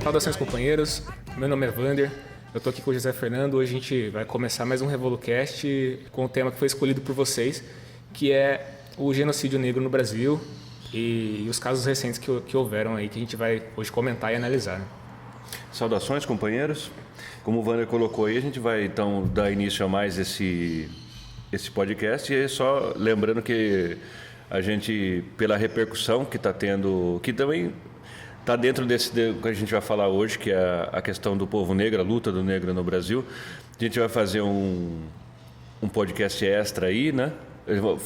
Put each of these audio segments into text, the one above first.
Saudações, companheiros. Meu nome é Vander. Eu tô aqui com o José Fernando. Hoje a gente vai começar mais um RevoluCast com o tema que foi escolhido por vocês, que é o genocídio negro no Brasil e os casos recentes que houveram aí, que a gente vai hoje comentar e analisar. Saudações, companheiros. Como o Vander colocou aí, a gente vai então dar início a mais esse podcast. E só lembrando que a gente, pela repercussão que está tendo, que também está dentro desse que a gente vai falar hoje, que é a questão do povo negro, a luta do negro no Brasil, a gente vai fazer um podcast extra aí, né,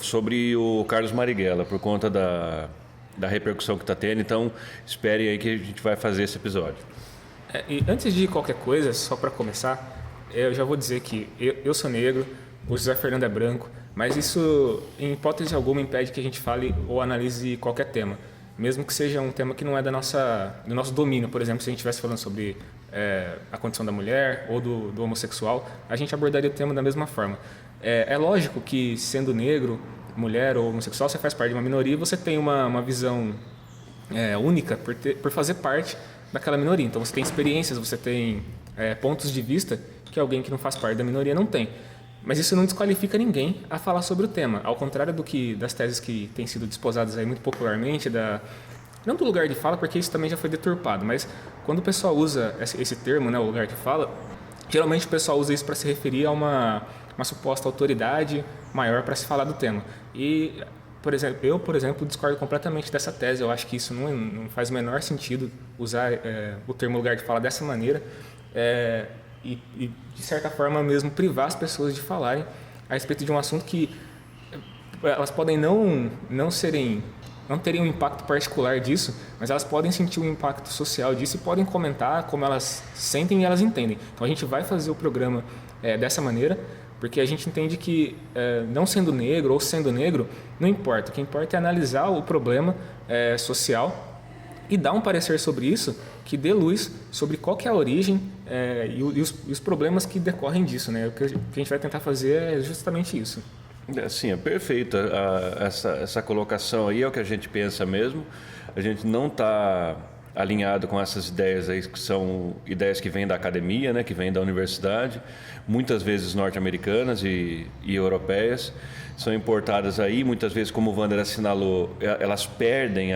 sobre o Carlos Marighella, por conta da repercussão que está tendo. Então, esperem aí que a gente vai fazer esse episódio. E antes de qualquer coisa, só para começar, eu já vou dizer que eu sou negro, o José Fernando é branco, mas isso, em hipótese alguma, impede que a gente fale ou analise qualquer tema, mesmo que seja um tema que não é do nosso domínio. Por exemplo, se a gente estivesse falando sobre a condição da mulher ou do homossexual, a gente abordaria o tema da mesma forma. É lógico que, sendo negro, mulher ou homossexual, você faz parte de uma minoria e você tem uma visão única por fazer parte daquela minoria. Então você tem experiências, você tem pontos de vista que alguém que não faz parte da minoria não tem. Mas isso não desqualifica ninguém a falar sobre o tema. Ao contrário das teses que têm sido desposadas aí muito popularmente, não do lugar de fala, porque isso também já foi deturpado, mas quando o pessoal usa esse termo, né, o lugar de fala, geralmente o pessoal usa isso para se referir a uma suposta autoridade maior para se falar do tema. E, por exemplo, discordo completamente dessa tese. Eu acho que isso não faz o menor sentido usar o termo lugar de fala dessa maneira e, de certa forma, mesmo privar as pessoas de falarem a respeito de um assunto que elas podem não terem um impacto particular disso, mas elas podem sentir o impacto social disso e podem comentar como elas sentem e elas entendem. Então a gente vai fazer o programa dessa maneira, porque a gente entende que não sendo negro ou sendo negro, não importa. O que importa é analisar o problema social e dar um parecer sobre isso, que dê luz sobre qual que é a origem e os problemas que decorrem disso, né? O que a gente vai tentar fazer é justamente isso. Sim, é perfeita essa colocação aí, é o que a gente pensa mesmo. A gente não está alinhado com essas ideias aí, que são ideias que vêm da academia, né, que vêm da universidade, muitas vezes norte-americanas e europeias, são importadas aí, muitas vezes, como o Vander assinalou, elas perdem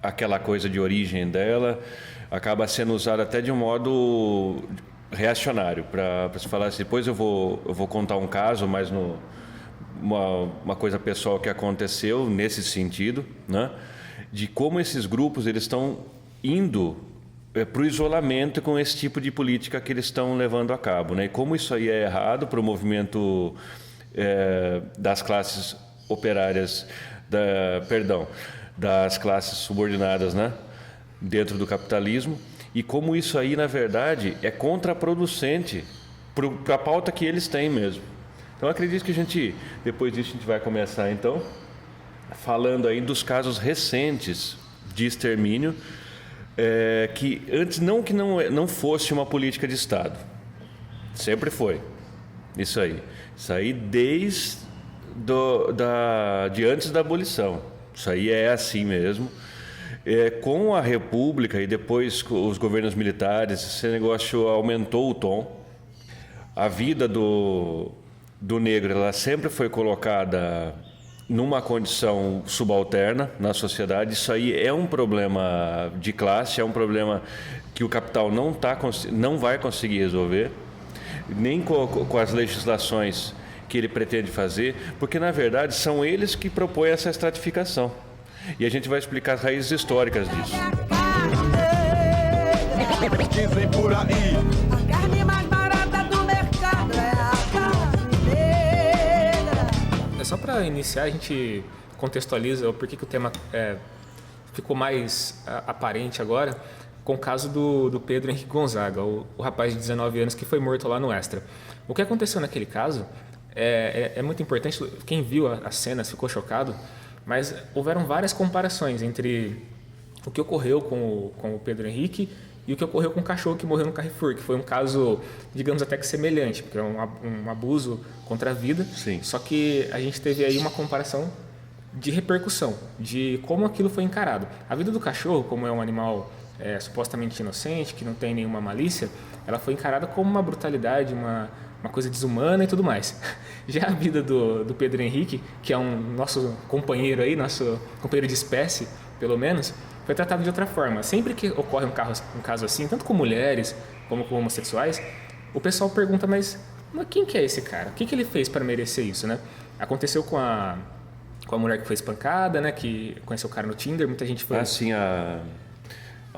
aquela coisa de origem dela, acaba sendo usada até de um modo reacionário, para se falar assim. Depois eu vou contar um caso, mas uma coisa pessoal que aconteceu nesse sentido, né? De como esses grupos eles estão indo para o isolamento com esse tipo de política que eles estão levando a cabo, né? E como isso aí é errado para o movimento das classes operárias, das classes subordinadas, né? Dentro do capitalismo, e como isso aí, na verdade, é contraproducente para a pauta que eles têm mesmo. Então, acredito que depois disso, a gente vai começar, então, falando aí dos casos recentes de extermínio, que antes não fosse uma política de Estado. Sempre foi. Isso aí desde de antes da abolição. Isso aí é assim mesmo. Com a República e depois com os governos militares, esse negócio aumentou o tom. A vida do negro, ela sempre foi colocada numa condição subalterna na sociedade. Isso aí é um problema de classe, é um problema que o capital não vai conseguir resolver, nem com as legislações que ele pretende fazer, porque na verdade são eles que propõem essa estratificação. E a gente vai explicar as raízes históricas disso. Dizem por aí, a carne mais barata do mercado é a carne negra. Só para iniciar, a gente contextualiza o porquê que o tema ficou mais aparente agora, com o caso do Pedro Henrique Gonzaga, o rapaz de 19 anos que foi morto lá no Extra. O que aconteceu naquele caso é muito importante. Quem viu as cenas ficou chocado, mas houveram várias comparações entre o que ocorreu com o Pedro Henrique e o que ocorreu com o cachorro que morreu no Carrefour, que foi um caso, digamos, até que semelhante, porque é um abuso contra a vida. Sim. Só que a gente teve aí uma comparação de repercussão, de como aquilo foi encarado. A vida do cachorro, como é um animal supostamente inocente, que não tem nenhuma malícia, ela foi encarada como uma brutalidade, uma coisa desumana e tudo mais. Já a vida do Pedro Henrique, que é um nosso companheiro aí, nosso companheiro de espécie, pelo menos, foi tratado de outra forma. Sempre que ocorre um caso assim, tanto com mulheres como com homossexuais, o pessoal pergunta, mas quem que é esse cara? O que ele fez para merecer isso, né? Aconteceu com a mulher que foi espancada, né? Que conheceu o cara no Tinder, muita gente foi... Ah, sim, a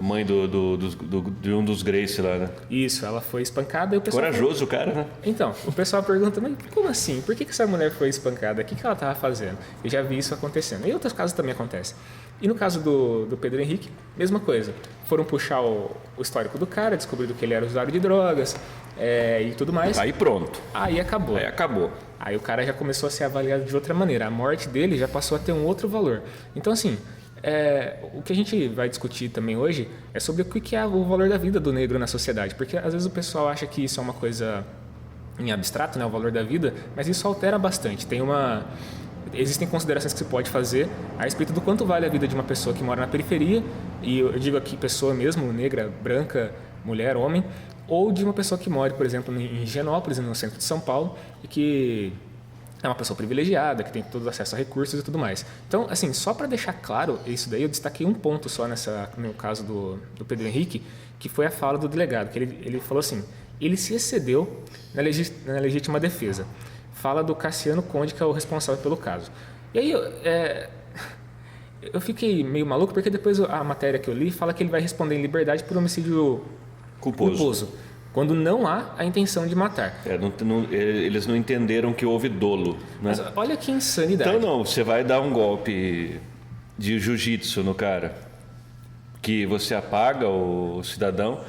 mãe de um dos Grace lá, né? Isso, ela foi espancada e o pessoal... Corajoso o cara, né? Então, o pessoal pergunta, mas como assim? Por que essa mulher foi espancada? O que ela estava fazendo? Eu já vi isso acontecendo. E em outros casos também acontece. E no caso do Pedro Henrique, mesma coisa. Foram puxar o histórico do cara, descobriram que ele era usuário de drogas e tudo mais. Aí pronto. Aí acabou. Aí o cara já começou a ser avaliado de outra maneira. A morte dele já passou a ter um outro valor. Então, assim... o que a gente vai discutir também hoje é sobre o que é o valor da vida do negro na sociedade, porque às vezes o pessoal acha que isso é uma coisa em abstrato, né, o valor da vida, mas isso altera bastante. Existem considerações que se pode fazer a respeito do quanto vale a vida de uma pessoa que mora na periferia, e eu digo aqui pessoa mesmo, negra, branca, mulher, homem, ou de uma pessoa que mora, por exemplo, em Higienópolis, no centro de São Paulo, e que é uma pessoa privilegiada, que tem todo acesso a recursos e tudo mais. Então, assim, só para deixar claro isso daí, eu destaquei um ponto só no caso do Pedro Henrique, que foi a fala do delegado, que ele falou assim, ele se excedeu na legítima defesa. Fala do Cassiano Conde, que é o responsável pelo caso. E aí, eu fiquei meio maluco, porque depois a matéria que eu li fala que ele vai responder em liberdade por homicídio culposo. Quando não há a intenção de matar. Eles não entenderam que houve dolo. Né? Mas olha que insanidade. Então você vai dar um golpe de jiu-jitsu no cara, que você apaga o cidadão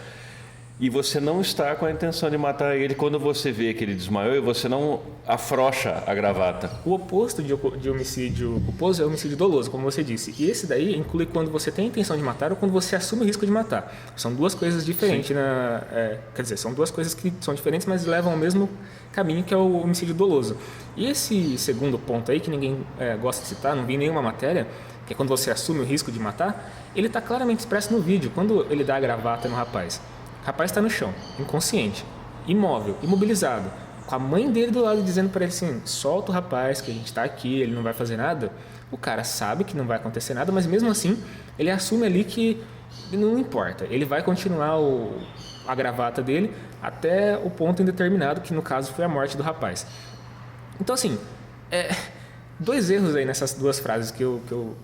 e você não está com a intenção de matar ele quando você vê que ele desmaiou e você não afrouxa a gravata. O oposto de homicídio culposo é homicídio doloso, como você disse. E esse daí inclui quando você tem a intenção de matar ou quando você assume o risco de matar. São duas coisas diferentes. Quer dizer, são duas coisas que são diferentes, mas levam ao mesmo caminho, que é o homicídio doloso. E esse segundo ponto aí, que ninguém gosta de citar, não vi nenhuma matéria, que é quando você assume o risco de matar, ele está claramente expresso no vídeo, quando ele dá a gravata no rapaz. O rapaz está no chão, inconsciente, imóvel, imobilizado, com a mãe dele do lado dizendo para ele assim, solta o rapaz, que a gente está aqui, ele não vai fazer nada. O cara sabe que não vai acontecer nada, mas mesmo assim, ele assume ali que não importa. Ele vai continuar a gravata dele até o ponto indeterminado, que no caso foi a morte do rapaz. Então, assim, dois erros aí nessas duas frases que eu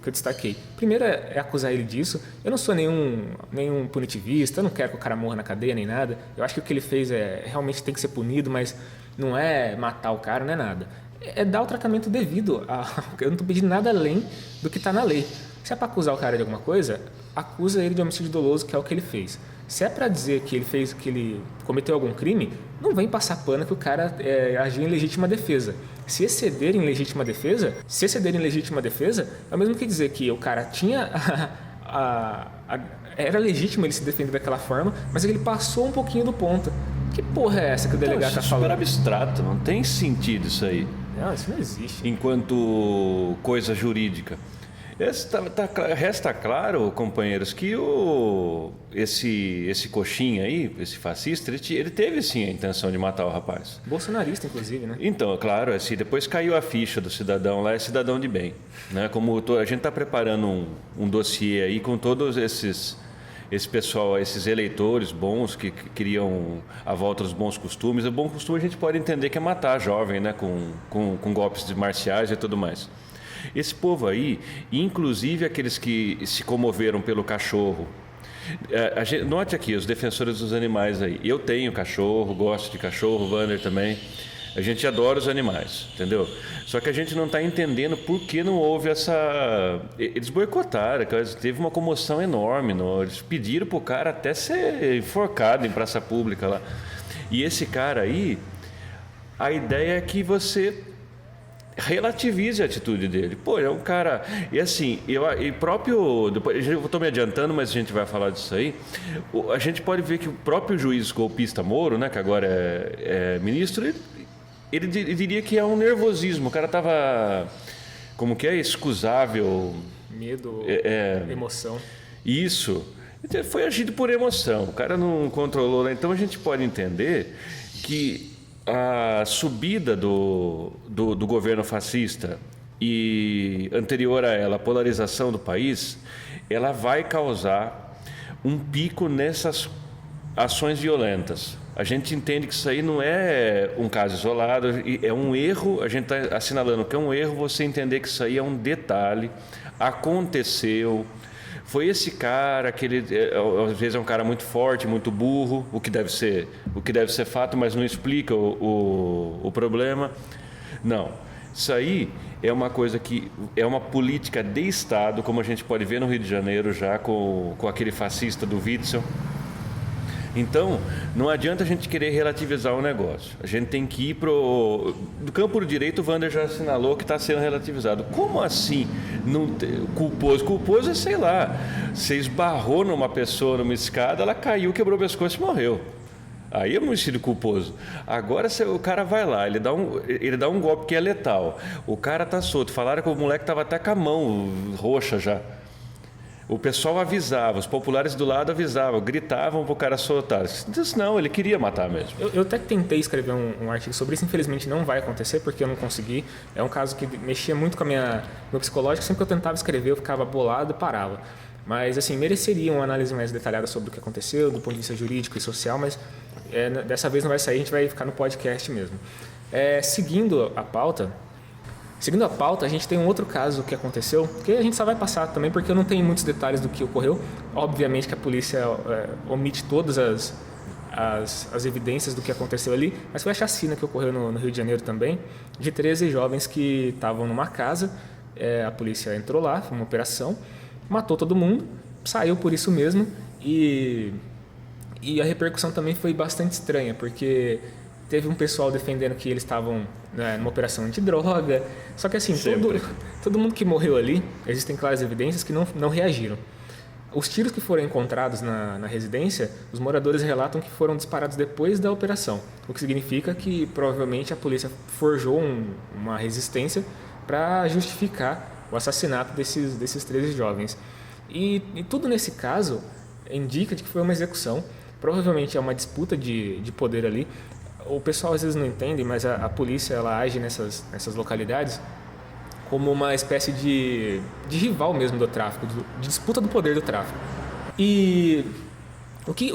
destaquei. Primeiro é acusar ele disso. Eu não sou nenhum punitivista, eu não quero que o cara morra na cadeia nem nada. Eu acho que o que ele fez realmente tem que ser punido, mas não é matar o cara, não é nada. É dar o tratamento devido. Eu não estou pedindo nada além do que está na lei. Se é para acusar o cara de alguma coisa, acusa ele de homicídio doloso, que é o que ele fez. Se é para dizer que ele cometeu algum crime, não vem passar pano que o cara agiu em legítima defesa. Se exceder em legítima defesa, é o mesmo que dizer que o cara tinha era legítimo ele se defender daquela forma, mas ele passou um pouquinho do ponto. Que porra é essa que o delegado está falando? Super abstrato, não tem sentido isso aí. Não, isso não existe. Enquanto coisa jurídica. Resta claro, companheiros, que esse coxinha aí, esse fascista, ele teve sim a intenção de matar o rapaz. Bolsonarista, inclusive, né? Então, claro, assim, depois caiu a ficha do cidadão lá, é cidadão de bem. Né? Como a gente está preparando um dossiê aí com todos esse pessoal, esses eleitores bons que queriam a volta dos bons costumes. O bom costume a gente pode entender que é matar jovem, né? com golpes marciais e tudo mais. Esse povo aí, inclusive aqueles que se comoveram pelo cachorro, note aqui, os defensores dos animais aí. Eu tenho cachorro, gosto de cachorro, o Wander também. A gente adora os animais, entendeu? Só que a gente não está entendendo por que não houve essa... Eles boicotaram, teve uma comoção enorme. Eles pediram para o cara até ser enforcado em praça pública lá. E esse cara aí, a ideia é que você relativize a atitude dele. Pô, é um cara... E assim, depois, eu estou me adiantando, mas a gente vai falar disso aí. A gente pode ver que o próprio juiz golpista Moro, né, que agora é ministro, ele diria que é um nervosismo. O cara estava... Como que é? Excusável. Medo, emoção. Isso. Foi agido por emoção, o cara não controlou. Então a gente pode entender que a subida do governo fascista e anterior a ela, a polarização do país, ela vai causar um pico nessas ações violentas. A gente entende que isso aí não é um caso isolado, é um erro, a gente está assinalando que é um erro você entender que isso aí é um detalhe, aconteceu, foi esse cara, que ele às vezes é um cara muito forte, muito burro, o que deve ser fato, mas não explica o problema. Não, isso aí é uma coisa que é uma política de Estado, como a gente pode ver no Rio de Janeiro já com aquele fascista do Witzel. Então, não adianta a gente querer relativizar o negócio. A gente tem que ir do campo do direito, o Wander já assinalou que está sendo relativizado. Como assim? Culposo? Culposo é, sei lá, você esbarrou numa pessoa numa escada, ela caiu, quebrou o pescoço e morreu. Aí é um homicídio culposo. Agora o cara vai lá, ele dá um golpe que é letal. O cara tá solto. Falaram que o moleque estava até com a mão roxa já. O pessoal avisava, os populares do lado avisavam, gritavam para o cara soltar. Disse, não, ele queria matar mesmo. Eu até tentei escrever um artigo sobre isso, infelizmente não vai acontecer, porque eu não consegui. É um caso que mexia muito com meu psicológico, sempre que eu tentava escrever eu ficava bolado e parava. Mas, assim, mereceria uma análise mais detalhada sobre o que aconteceu, do ponto de vista jurídico e social, mas dessa vez não vai sair, a gente vai ficar no podcast mesmo. Seguindo a pauta, a gente tem um outro caso que aconteceu, que a gente só vai passar também, porque eu não tenho muitos detalhes do que ocorreu. Obviamente que a polícia omite todas as evidências do que aconteceu ali, mas foi a chacina que ocorreu no Rio de Janeiro também, de 13 jovens que estavam numa casa, a polícia entrou lá, foi uma operação, matou todo mundo, saiu por isso mesmo, e a repercussão também foi bastante estranha, porque teve um pessoal defendendo que eles estavam numa operação antidroga. Só que assim, todo mundo que morreu ali, existem claras evidências que não reagiram. Os tiros que foram encontrados na residência, os moradores relatam que foram disparados depois da operação. O que significa que provavelmente a polícia forjou uma resistência para justificar o assassinato desses 13 jovens. E tudo nesse caso indica de que foi uma execução. Provavelmente é uma disputa de poder ali. O pessoal às vezes não entende, mas a polícia ela age nessas localidades como uma espécie de rival mesmo do tráfico, de disputa do poder do tráfico. E o que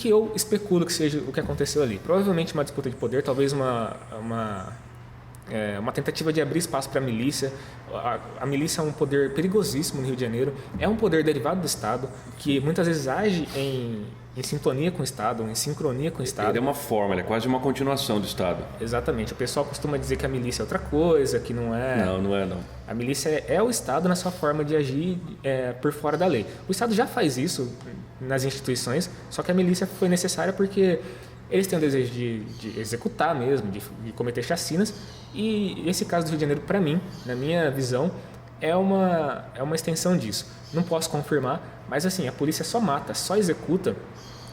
eu especulo que seja o que aconteceu ali? Provavelmente uma disputa de poder, talvez uma tentativa de abrir espaço para a milícia. A milícia é um poder perigosíssimo no Rio de Janeiro, é um poder derivado do Estado, que muitas vezes age em sintonia com o Estado, em sincronia com o Estado. Ele é uma forma, ele é quase uma continuação do Estado. Exatamente. O pessoal costuma dizer que a milícia é outra coisa, que não é... Não é. A milícia é o Estado na sua forma de agir por fora da lei. O Estado já faz isso nas instituições, só que a milícia foi necessária porque eles têm o desejo de executar mesmo, de cometer chacinas. E esse caso do Rio de Janeiro, para mim, na minha visão, é uma extensão disso. Não posso confirmar, mas assim, a polícia só mata, só executa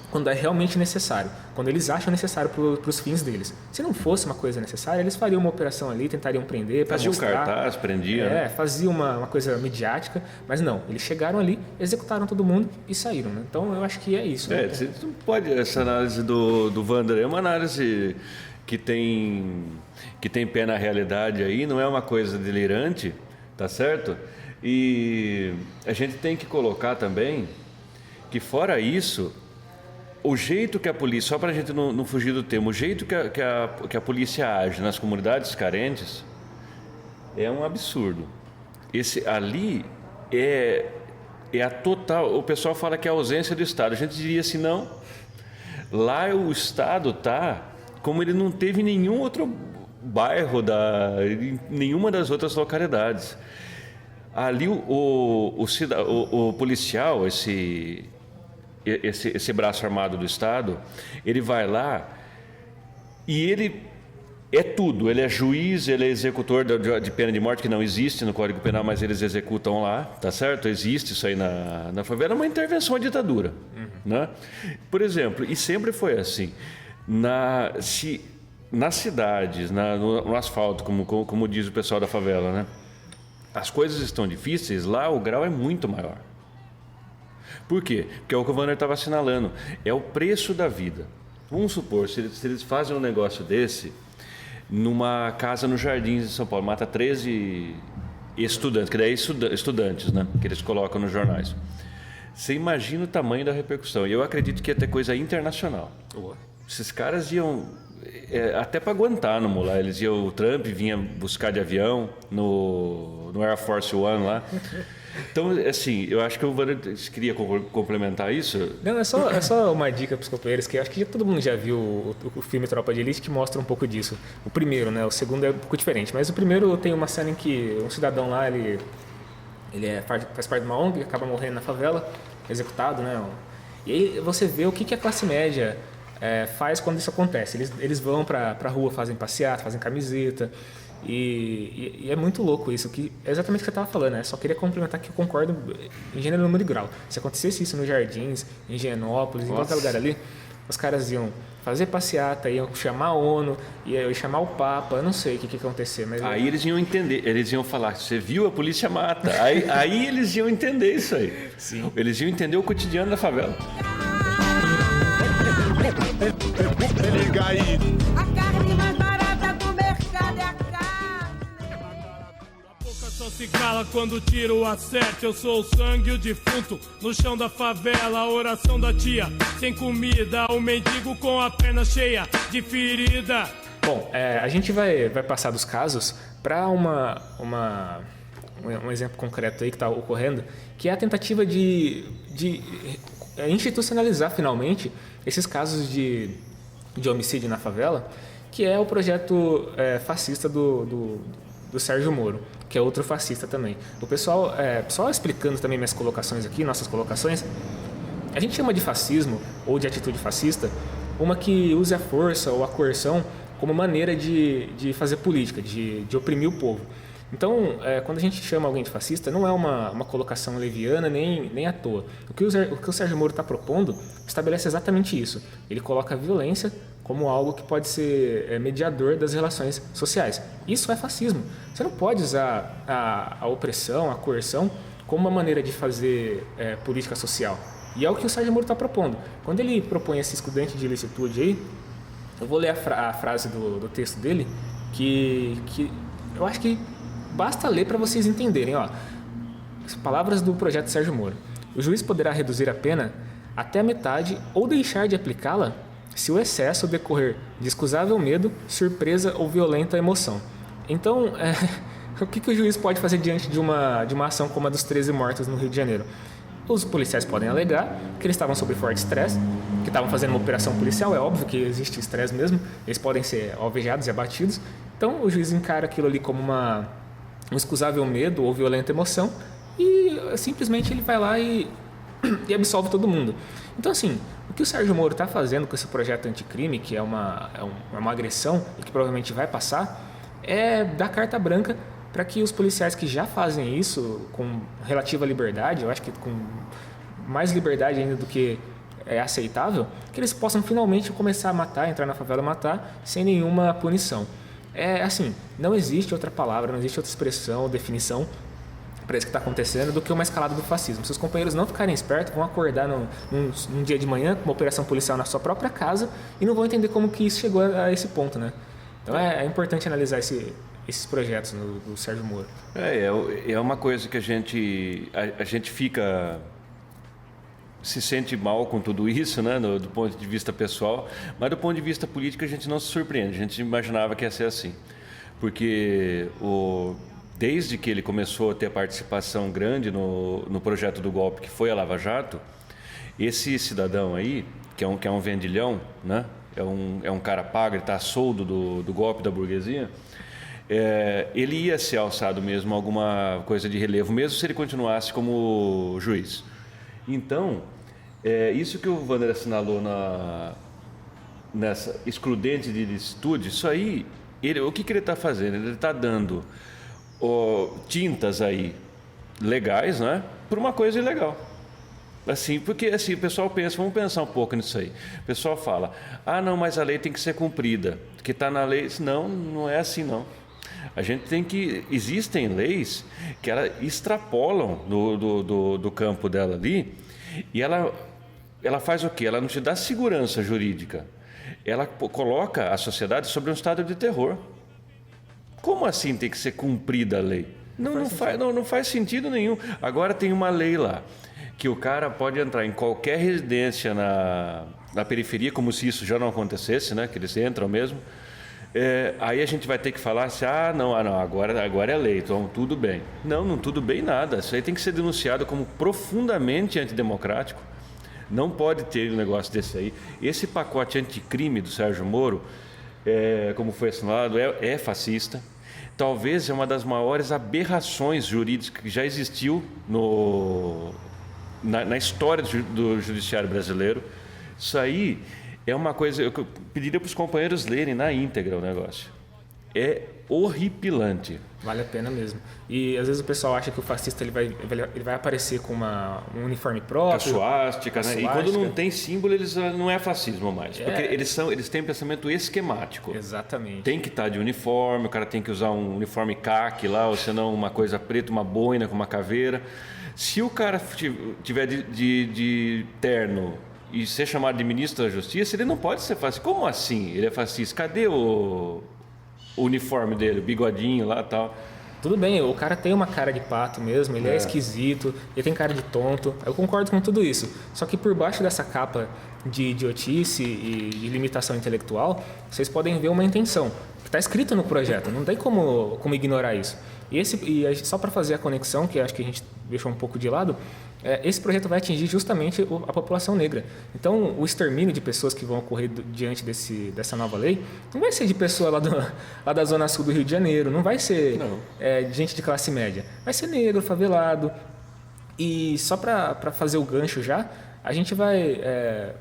quando é realmente necessário, quando eles acham necessário para os fins deles. Se não fosse uma coisa necessária, eles fariam uma operação ali, tentariam prender, faziam um cartaz, prendiam. Faziam uma coisa midiática, mas não, eles chegaram ali, executaram todo mundo e saíram. Né? Então eu acho que é isso. Né? Você não pode, essa análise do Wander é uma análise que tem pé na realidade aí, não é uma coisa delirante, tá certo? E a gente tem que colocar também que fora isso, o jeito que a polícia, só para a gente não fugir do tema, o jeito que a polícia age nas comunidades carentes é um absurdo. Esse ali é a total... O pessoal fala que é a ausência do Estado. A gente diria assim, não. Lá o Estado está como ele não teve nenhum outro bairro, nenhuma das outras localidades. Ali o policial, esse braço armado do Estado, ele vai lá e ele é tudo. Ele é juiz, ele é executor de pena de morte, que não existe no Código Penal, mas eles executam lá, tá certo? Existe isso aí na favela, é uma intervenção à ditadura. Né? Por exemplo, e sempre foi assim, nas cidades, no asfalto, como diz o pessoal da favela, né? As coisas estão difíceis, lá o grau é muito maior. Por quê? Porque é o que o Wander estava assinalando. É o preço da vida. Vamos supor, se eles fazem um negócio desse numa casa nos Jardins de São Paulo, mata 13 estudantes, que daí é estudantes, né? Que eles colocam nos jornais. Você imagina o tamanho da repercussão. E eu acredito que ia ter coisa internacional. Esses caras iam... até para Guantánamo lá, o Trump vinha buscar de avião no Air Force One lá. Então, assim, eu acho que o Wander queria complementar isso. Não, é só uma dica para os companheiros, que eu acho que todo mundo já viu o filme Tropa de Elite, que mostra um pouco disso. O primeiro, né? O segundo é um pouco diferente, mas o primeiro tem uma cena em que um cidadão lá, ele faz parte de uma ONG, acaba morrendo na favela, executado, né? E aí você vê o que a classe média faz quando isso acontece. Eles vão para a rua, fazem passeata, fazem camiseta. E é muito louco isso, que é exatamente o que você estava falando, né? Só queria complementar que eu concordo em gênero, número e grau. Se acontecesse isso nos Jardins, em Higienópolis, em qualquer lugar ali, os caras iam fazer passeata, iam chamar a ONU, iam chamar o Papa, eu não sei o que ia acontecer. Mas aí eles iam entender, eles iam falar, você viu, a polícia mata. Aí eles iam entender isso aí. Sim. Eles iam entender o cotidiano da favela. Liga aí. A carne mais barata do mercado é a carne. A boca só se cala quando tiro a sete. Eu sou o sangue, o defunto, no chão da favela, a oração da tia. Sem comida, o mendigo com a perna cheia de ferida. Bom, a gente vai passar dos casos para um exemplo concreto aí que está ocorrendo, que é a tentativa de institucionalizar finalmente esses casos de homicídio na favela, que é o projeto fascista do Sérgio Moro, que é outro fascista também. O pessoal, só explicando também minhas colocações aqui, nossas colocações, a gente chama de fascismo ou de atitude fascista uma que use a força ou a coerção como maneira de fazer política, de oprimir o povo. Então, quando a gente chama alguém de fascista, não é uma colocação leviana nem à toa. O que o Sérgio Moro está propondo estabelece exatamente isso. Ele coloca a violência como algo que pode ser mediador das relações sociais. Isso é fascismo. Você não pode usar a opressão, a coerção, como uma maneira de fazer política social. E é o que o Sérgio Moro está propondo. Quando ele propõe esse excludente de ilicitude aí, eu vou ler a frase do texto dele, que eu acho que basta ler para vocês entenderem. As palavras do projeto Sérgio Moro. O juiz poderá reduzir a pena até a metade ou deixar de aplicá-la se o excesso decorrer de excusável medo, surpresa ou violenta emoção. Então, o que o juiz pode fazer diante de uma ação como a dos 13 mortos no Rio de Janeiro? Os policiais podem alegar que eles estavam sob forte estresse, que estavam fazendo uma operação policial, é óbvio que existe estresse mesmo, eles podem ser alvejados e abatidos. Então, o juiz encara aquilo ali como um excusável medo ou violenta emoção e simplesmente ele vai lá e absolve todo mundo. Então, assim, o que o Sérgio Moro está fazendo com esse projeto anticrime, que é uma agressão e que provavelmente vai passar, é dar carta branca para que os policiais que já fazem isso com relativa liberdade, eu acho que com mais liberdade ainda do que é aceitável, que eles possam finalmente começar a matar, entrar na favela e matar sem nenhuma punição. Assim, não existe outra palavra, não existe outra expressão ou definição para isso que está acontecendo do que uma escalada do fascismo. Se os companheiros não ficarem espertos, vão acordar num dia de manhã com uma operação policial na sua própria casa e não vão entender como que isso chegou a esse ponto, né? Então é importante analisar esses projetos do Sérgio Moro. É uma coisa que a gente fica... se sente mal com tudo isso, né, do ponto de vista pessoal, mas do ponto de vista político a gente não se surpreende, a gente imaginava que ia ser assim, porque desde que ele começou a ter participação grande no projeto do golpe, que foi a Lava Jato, esse cidadão aí, que é um vendilhão, né, é um cara pago, ele está a soldo do golpe da burguesia, ele ia ser alçado mesmo a alguma coisa de relevo, mesmo se ele continuasse como juiz. Então, isso que o Wander assinalou nessa excludente de ilicitude, isso aí, o que ele está fazendo? Ele está dando tintas aí legais, né, por uma coisa ilegal. Assim, porque assim, o pessoal pensa, vamos pensar um pouco nisso aí. O pessoal fala, não, mas a lei tem que ser cumprida, que está na lei. Não, não é assim não. A gente tem que... Existem leis que elas extrapolam do campo dela ali E ela faz o quê? Ela não te dá segurança jurídica. Ela coloca a sociedade sobre um estado de terror. Como assim tem que ser cumprida a lei? Não faz sentido nenhum. Agora tem uma lei lá, que o cara pode entrar em qualquer residência na periferia, como se isso já não acontecesse, né? Que eles entram mesmo. Aí a gente vai ter que falar assim, agora é lei, então tudo bem. Não tudo bem nada. Isso aí tem que ser denunciado como profundamente antidemocrático. Não pode ter um negócio desse aí. Esse pacote anticrime do Sérgio Moro, como foi assinalado, é fascista. Talvez é uma das maiores aberrações jurídicas que já existiu na história do judiciário brasileiro. Isso aí é uma coisa, eu pediria para os companheiros lerem na íntegra o negócio. É horripilante. Vale a pena mesmo. E às vezes o pessoal acha que o fascista ele vai aparecer com um uniforme próprio. Com a suástica, né? E quando não tem símbolo, não é fascismo mais. Porque eles têm pensamento esquemático. Exatamente. Tem que estar de uniforme, o cara tem que usar um uniforme caqui lá, ou senão uma coisa preta, uma boina com uma caveira. Se o cara tiver de terno e ser chamado de ministro da Justiça, ele não pode ser fascista. Como assim ele é fascista? Cadê o uniforme dele, o bigodinho lá e tal? Tudo bem, o cara tem uma cara de pato mesmo, ele é esquisito, ele tem cara de tonto, eu concordo com tudo isso. Só que por baixo dessa capa de idiotice e de limitação intelectual, vocês podem ver uma intenção, que está escrita no projeto, não tem como ignorar isso. Só para fazer a conexão, que acho que a gente deixou um pouco de lado, esse projeto vai atingir justamente a população negra. Então, o extermínio de pessoas que vão ocorrer diante dessa nova lei não vai ser de pessoa lá da zona sul do Rio de Janeiro, não vai ser gente de classe média, vai ser negro, favelado. E só para fazer o gancho já, a gente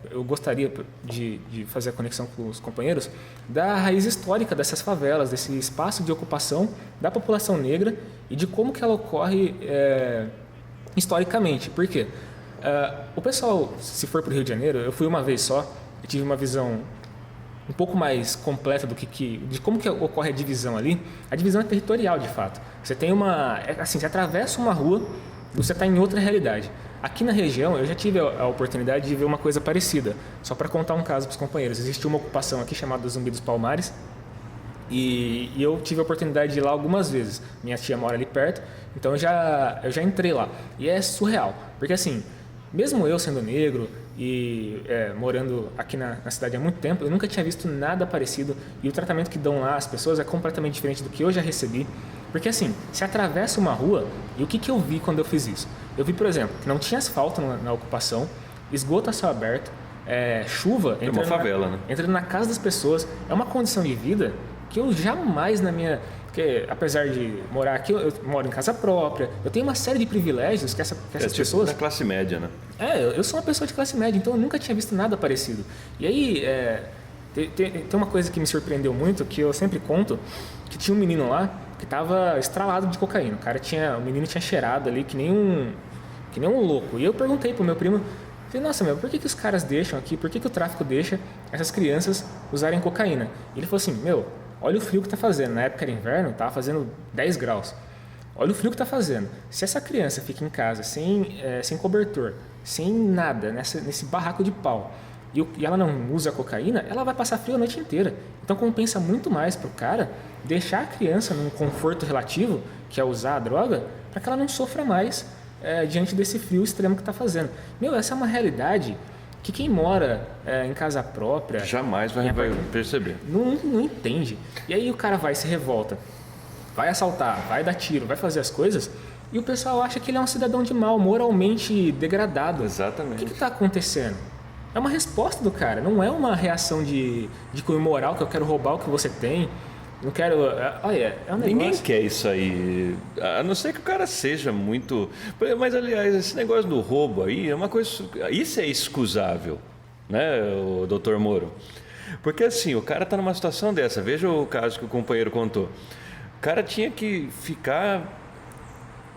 eu gostaria de fazer a conexão com os companheiros da raiz histórica dessas favelas, desse espaço de ocupação da população negra e de como que ela ocorre historicamente. Por quê? O pessoal, se for para o Rio de Janeiro, eu fui uma vez só, eu tive uma visão um pouco mais completa de como que ocorre a divisão ali. A divisão é territorial, de fato. Você tem você atravessa uma rua, você está em outra realidade. Aqui na região, eu já tive a oportunidade de ver uma coisa parecida. Só para contar um caso para os companheiros. Existe uma ocupação aqui chamada Zumbi dos Palmares. E eu tive a oportunidade de ir lá algumas vezes. Minha tia mora ali perto, então eu já entrei lá. E é surreal, porque assim, mesmo eu sendo negro e morando aqui na cidade há muito tempo, eu nunca tinha visto nada parecido. E o tratamento que dão lá às pessoas é completamente diferente do que eu já recebi. Porque assim, se atravessa uma rua, e o que eu vi quando eu fiz isso? Eu vi, por exemplo, que não tinha asfalto na ocupação, esgoto a céu aberto, chuva entrando na casa das pessoas. É uma condição de vida que eu jamais porque apesar de morar aqui, eu moro em casa própria, eu tenho uma série de privilégios que essas pessoas... da classe média, né? Eu sou uma pessoa de classe média, então eu nunca tinha visto nada parecido. E aí, tem uma coisa que me surpreendeu muito, que eu sempre conto, que tinha um menino lá que estava estralado de cocaína. O menino tinha cheirado ali que nem um louco. E eu perguntei pro meu primo, falei, nossa, por que os caras deixam aqui, por que o tráfico deixa essas crianças usarem cocaína? E ele falou assim, olha o frio que está fazendo. Na época era inverno, estava fazendo 10 graus. Olha o frio que está fazendo. Se essa criança fica em casa sem cobertor, sem nada, nesse barraco de pau, e ela não usa cocaína, ela vai passar frio a noite inteira. Então compensa muito mais para o cara deixar a criança num conforto relativo, que é usar a droga, para que ela não sofra mais diante desse frio extremo que está fazendo. Essa é uma realidade que quem mora em casa própria... jamais vai perceber. Não entende. E aí o cara se revolta, vai assaltar, vai dar tiro, vai fazer as coisas, e o pessoal acha que ele é um cidadão de mal, moralmente degradado. Exatamente. O que está acontecendo? É uma resposta do cara, não é uma reação de cunho moral, que eu quero roubar o que você tem. Não quero... Olha, é um negócio... Ninguém quer isso aí, a não ser que o cara seja muito... Mas, aliás, esse negócio do roubo aí é uma coisa... Isso é excusável, né, o doutor Moro? Porque assim, o cara está numa situação dessa. Veja o caso que o companheiro contou. O cara tinha que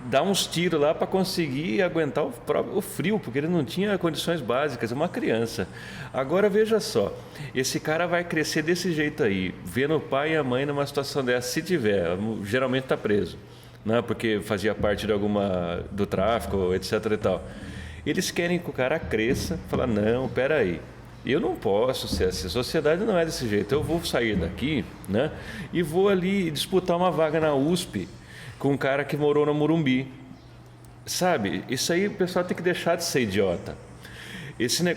dar uns tiros lá para conseguir aguentar o frio, porque ele não tinha condições básicas, é uma criança. Agora veja só, esse cara vai crescer desse jeito aí, vendo o pai e a mãe numa situação dessa, se tiver, geralmente está preso, né? Porque fazia parte do tráfico, etc. e tal. Eles querem que o cara cresça, falar, não, peraí, eu não posso ser assim, a sociedade não é desse jeito, eu vou sair daqui, né, e vou ali disputar uma vaga na USP com um cara que morou no Morumbi. Sabe, isso aí o pessoal tem que deixar de ser idiota.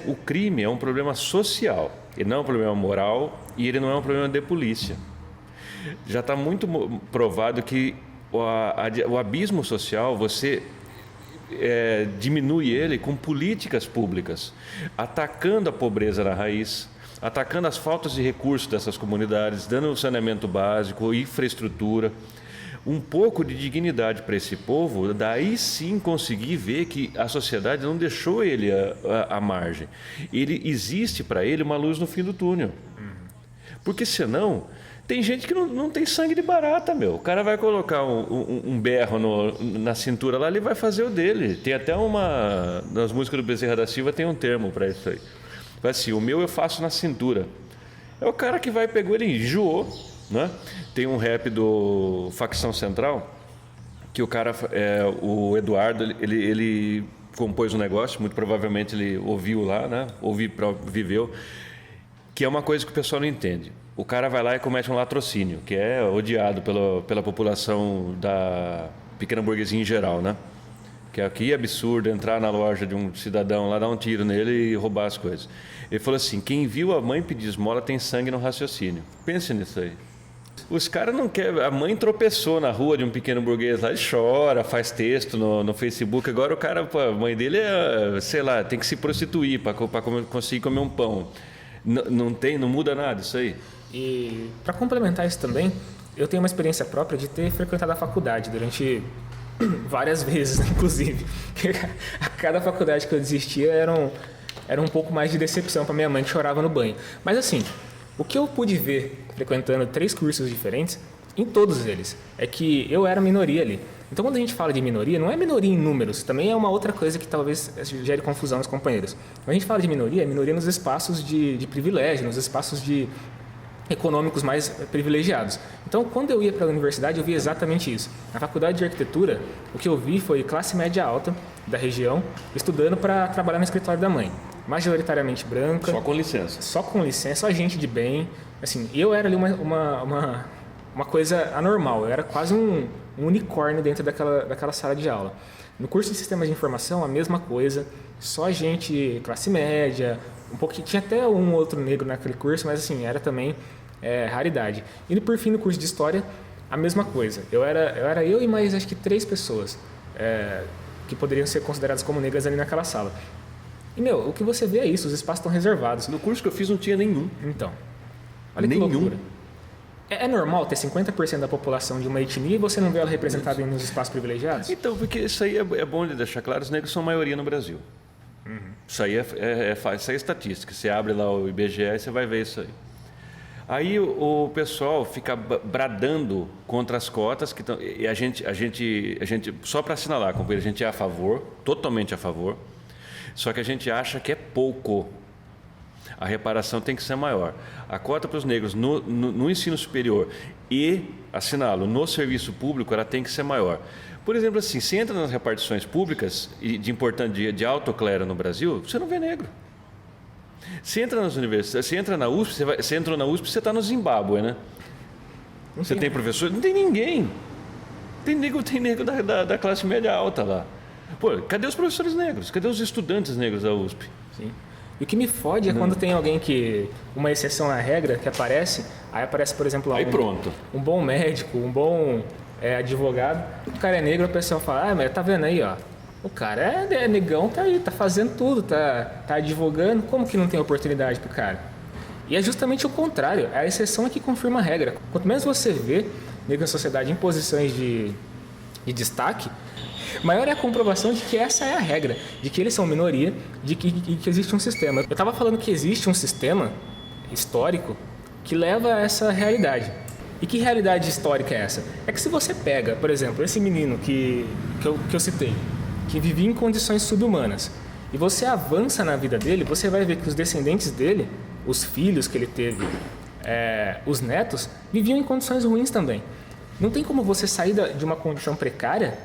O crime é um problema social, ele não é um problema moral e ele não é um problema de polícia. Já está muito provado que o abismo social, você diminui ele com políticas públicas, atacando a pobreza na raiz, atacando as faltas de recursos dessas comunidades, dando saneamento básico, infraestrutura, um pouco de dignidade para esse povo, daí sim conseguir ver que a sociedade não deixou ele à margem. Existe para ele uma luz no fim do túnel. Porque senão, tem gente que não tem sangue de barata, meu. O cara vai colocar um berro na cintura lá, ele vai fazer o dele. Tem até nas músicas do Bezerra da Silva tem um termo para isso aí. Vai assim, o meu eu faço na cintura. É o cara que pegou, ele enjoou, né? Tem um rap do Facção Central, que o cara, o Eduardo, ele compôs um negócio, muito provavelmente ele ouviu lá, né? Viveu, que é uma coisa que o pessoal não entende. O cara vai lá e comete um latrocínio, que é odiado pela população da pequena burguesia em geral, né? Que aqui é absurdo entrar na loja de um cidadão lá, dar um tiro nele e roubar as coisas. Ele falou assim, quem viu a mãe pedir esmola tem sangue no raciocínio. Pense nisso aí. Os caras não querem... A mãe tropeçou na rua de um pequeno burguês lá e chora, faz texto no Facebook. Agora o cara, a mãe dele sei lá, tem que se prostituir para conseguir comer um pão. Não muda nada isso aí. E para complementar isso também, eu tenho uma experiência própria de ter frequentado a faculdade durante várias vezes, inclusive. A cada faculdade que eu desistia era um pouco mais de decepção para minha mãe, que chorava no banho. Mas assim, o que eu pude ver frequentando 3 cursos diferentes, em todos eles, é que eu era minoria ali. Então, quando a gente fala de minoria, não é minoria em números, também é uma outra coisa que talvez gere confusão aos companheiros. Quando a gente fala de minoria, é minoria nos espaços de privilégio, nos espaços econômicos mais privilegiados. Então, quando eu ia para a universidade, eu via exatamente isso. Na faculdade de arquitetura, o que eu vi foi classe média alta da região, estudando para trabalhar no escritório da mãe. Majoritariamente branca. Só com licença. Só com licença, só gente de bem. Assim, eu era ali uma coisa anormal, eu era quase um unicórnio dentro daquela sala de aula. No curso de Sistemas de Informação, a mesma coisa, só gente classe média, um pouquinho, tinha até um outro negro naquele curso, mas assim, era também raridade. E por fim, no curso de História, a mesma coisa. Eu era eu e mais acho que 3 pessoas que poderiam ser consideradas como negras ali naquela sala. E, o que você vê é isso, os espaços estão reservados. No curso que eu fiz não tinha nenhum. Então, olha que loucura. É normal ter 50% da população de uma etnia e você não vê ela representada nos espaços privilegiados? Então, porque isso aí é bom de deixar claro, os negros são maioria no Brasil. Uhum. Isso aí isso aí é estatística. Você abre lá o IBGE e você vai ver isso aí. Aí o pessoal fica bradando contra as cotas que estão. E a gente só para assinalar, companheiro, a gente é a favor, totalmente a favor. Só que a gente acha que é pouco. A reparação tem que ser maior. A cota para os negros no ensino superior e, assinalo, no serviço público, ela tem que ser maior. Por exemplo, assim, você entra nas repartições públicas de alto clero no Brasil, você não vê negro. Você entra nas universidades, você entra na USP, você entrou na USP, você está no Zimbábue, né? Você tem professor? Não tem ninguém. Tem negro da classe média alta lá. Pô, cadê os professores negros? Cadê os estudantes negros da USP? Sim. E o que me fode é quando tem alguém uma exceção à regra que aparece, aí aparece, por exemplo, um bom médico, um bom advogado, o cara é negro, o pessoal fala, mas tá vendo aí, ó, o cara é negão, tá aí, tá fazendo tudo, tá advogando, como que não tem oportunidade pro cara? E é justamente o contrário, a exceção é que confirma a regra. Quanto menos você vê negro na sociedade em posições de destaque, maior é a comprovação de que essa é a regra, de que eles são minoria, de que existe um sistema. Eu estava falando que existe um sistema histórico que leva a essa realidade. E que realidade histórica é essa? É que se você pega, por exemplo, esse menino que eu citei, que vivia em condições subhumanas, e você avança na vida dele, você vai ver que os descendentes dele, os filhos que ele teve, os netos, viviam em condições ruins também. Não tem como você sair de uma condição precária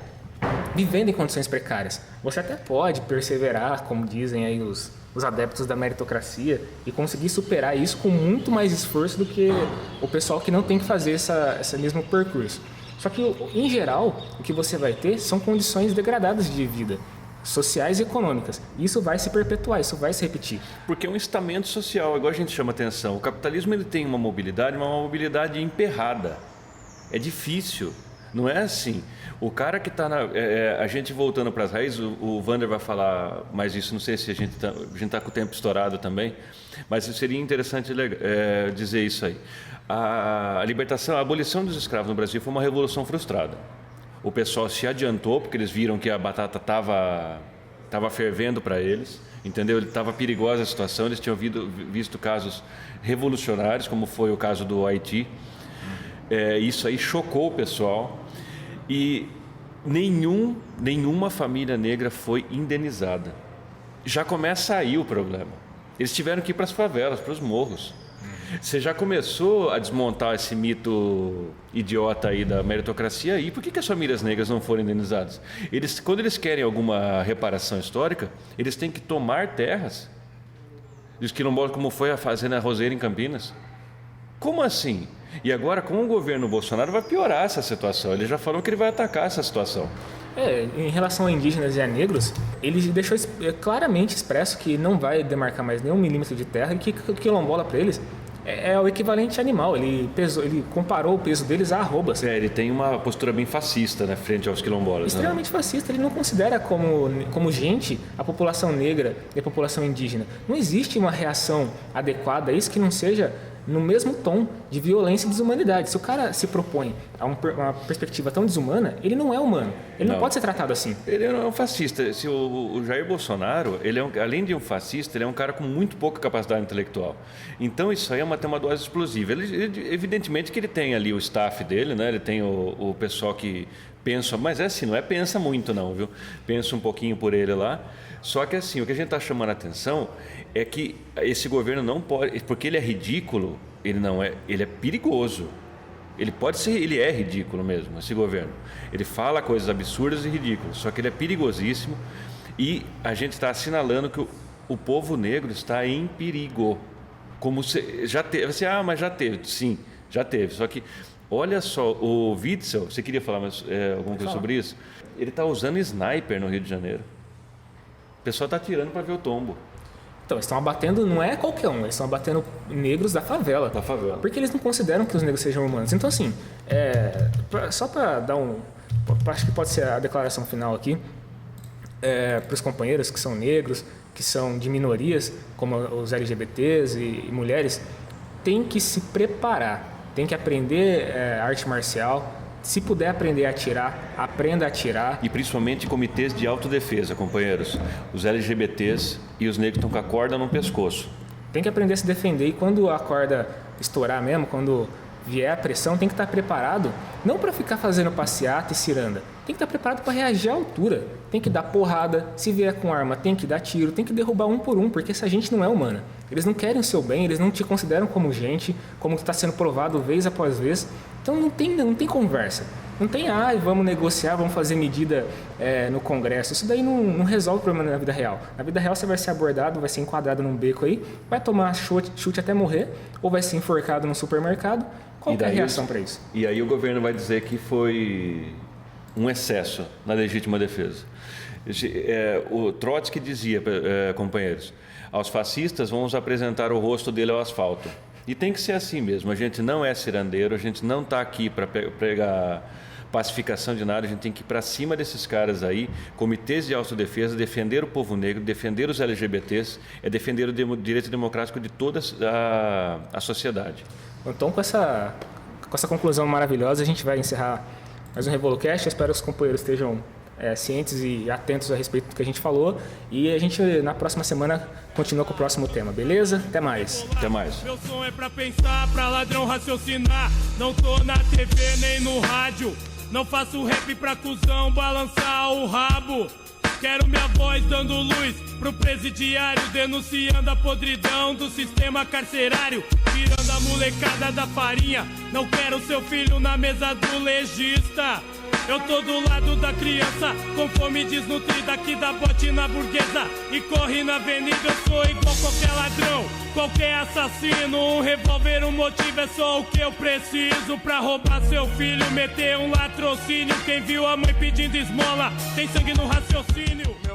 vivendo em condições precárias. Você até pode perseverar, como dizem aí os adeptos da meritocracia, e conseguir superar isso com muito mais esforço do que o pessoal que não tem que fazer esse mesmo percurso. Só que, em geral, o que você vai ter são condições degradadas de vida, sociais e econômicas. Isso vai se perpetuar, isso vai se repetir. Porque é um estamento social, igual a gente chama atenção. O capitalismo ele tem uma mobilidade emperrada. É difícil, não é assim. O cara que está a gente voltando para as raízes, o Wander vai falar mais isso, não sei se a gente está com o tempo estourado também, mas seria interessante dizer isso aí. A abolição dos escravos no Brasil foi uma revolução frustrada. O pessoal se adiantou porque eles viram que a batata estava fervendo para eles, entendeu? Estava perigosa a situação, eles tinham visto casos revolucionários, como foi o caso do Haiti. Isso aí chocou o pessoal e nenhuma família negra foi indenizada. Já começa aí o problema. Eles tiveram que ir para as favelas, para os morros. Você já começou a desmontar esse mito idiota aí da meritocracia e por que as famílias negras não foram indenizadas? Quando eles querem alguma reparação histórica, eles têm que tomar terras. Os quilombolas, como foi a Fazenda Roseira em Campinas. Como assim? E agora, com o governo Bolsonaro, vai piorar essa situação. Ele já falou que ele vai atacar essa situação. Em relação a indígenas e a negros, ele deixou claramente expresso que não vai demarcar mais nenhum milímetro de terra e que o quilombola para eles é o equivalente animal. Ele comparou o peso deles a arrobas. Ele tem uma postura bem fascista, né, frente aos quilombolas. Extremamente fascista. Ele não considera como gente a população negra e a população indígena. Não existe uma reação adequada a isso que não seja no mesmo tom de violência e desumanidade. Se o cara se propõe a uma perspectiva tão desumana, ele não é humano. Ele não pode ser tratado assim. Ele não é um fascista. O Jair Bolsonaro, além de um fascista, ele é um cara com muito pouca capacidade intelectual. Então isso aí tem uma dose explosiva. Evidentemente que ele tem ali o staff dele, né? Ele tem o pessoal que pensa, mas assim, não é pensa muito não, viu? Pensa um pouquinho por ele lá. Só que assim, o que a gente está chamando a atenção é que esse governo não pode, porque ele é ridículo, ele é perigoso. Ele é ridículo mesmo, esse governo. Ele fala coisas absurdas e ridículas, só que ele é perigosíssimo e a gente está assinalando que o povo negro está em perigo. Como já teve, mas já teve, sim, já teve. Só que, olha só, o Witzel, você queria falar alguma coisa sobre isso? Ele está usando sniper no Rio de Janeiro. O pessoal está atirando para ver o tombo. Então, eles estão abatendo, não é qualquer um, eles estão abatendo negros da favela. Da favela. Porque eles não consideram que os negros sejam humanos. Então, assim, só para dar acho que pode ser a declaração final aqui, para os companheiros que são negros, que são de minorias, como os LGBTs e mulheres, tem que se preparar, tem que aprender arte marcial. Se puder aprender a atirar, aprenda a atirar. E principalmente comitês de autodefesa, companheiros. Os LGBTs e os negros estão com a corda no pescoço. Tem que aprender a se defender e quando a corda estourar mesmo, quando vier a pressão, tem que estar preparado, não para ficar fazendo passeata e ciranda. Tem que estar preparado para reagir à altura. Tem que dar porrada, se vier com arma, tem que dar tiro, tem que derrubar um por um, porque essa gente não é humana. Eles não querem o seu bem, eles não te consideram como gente, como está sendo provado vez após vez. Então não tem conversa. Não tem, vamos negociar, vamos fazer medida no Congresso. Isso daí não resolve o problema na vida real. Na vida real você vai ser abordado, vai ser enquadrado num beco aí, vai tomar chute até morrer, ou vai ser enforcado no supermercado. Qual é a reação para isso? E aí o governo vai dizer que foi um excesso na legítima defesa. O Trotsky dizia, companheiros, aos fascistas vamos apresentar o rosto dele ao asfalto. E tem que ser assim mesmo, a gente não é cirandeiro, a gente não está aqui para pregar pacificação de nada, a gente tem que ir para cima desses caras aí, comitês de autodefesa, defender o povo negro, defender os LGBTs, defender o direito democrático de toda a sociedade. Então, com essa conclusão maravilhosa, a gente vai encerrar mais um RevoluCast. Eu espero que os companheiros estejam cientes e atentos a respeito do que a gente falou. E a gente, na próxima semana, continua com o próximo tema, beleza? Até mais. Até mais. Meu som é pra pensar, pra ladrão raciocinar. Não tô na TV nem no rádio. Não faço rap pra cuzão balançar o rabo. Quero minha voz dando luz pro presidiário, denunciando a podridão do sistema carcerário, tirando a molecada da farinha. Não quero seu filho na mesa do legista. Eu tô do lado da criança, com fome desnutrida, que dá bote na burguesa e corre na avenida. Eu sou igual qualquer ladrão, qualquer assassino. Um revólver, um motivo é só o que eu preciso pra roubar seu filho, meter um latrocínio. Quem viu a mãe pedindo esmola tem sangue no raciocínio.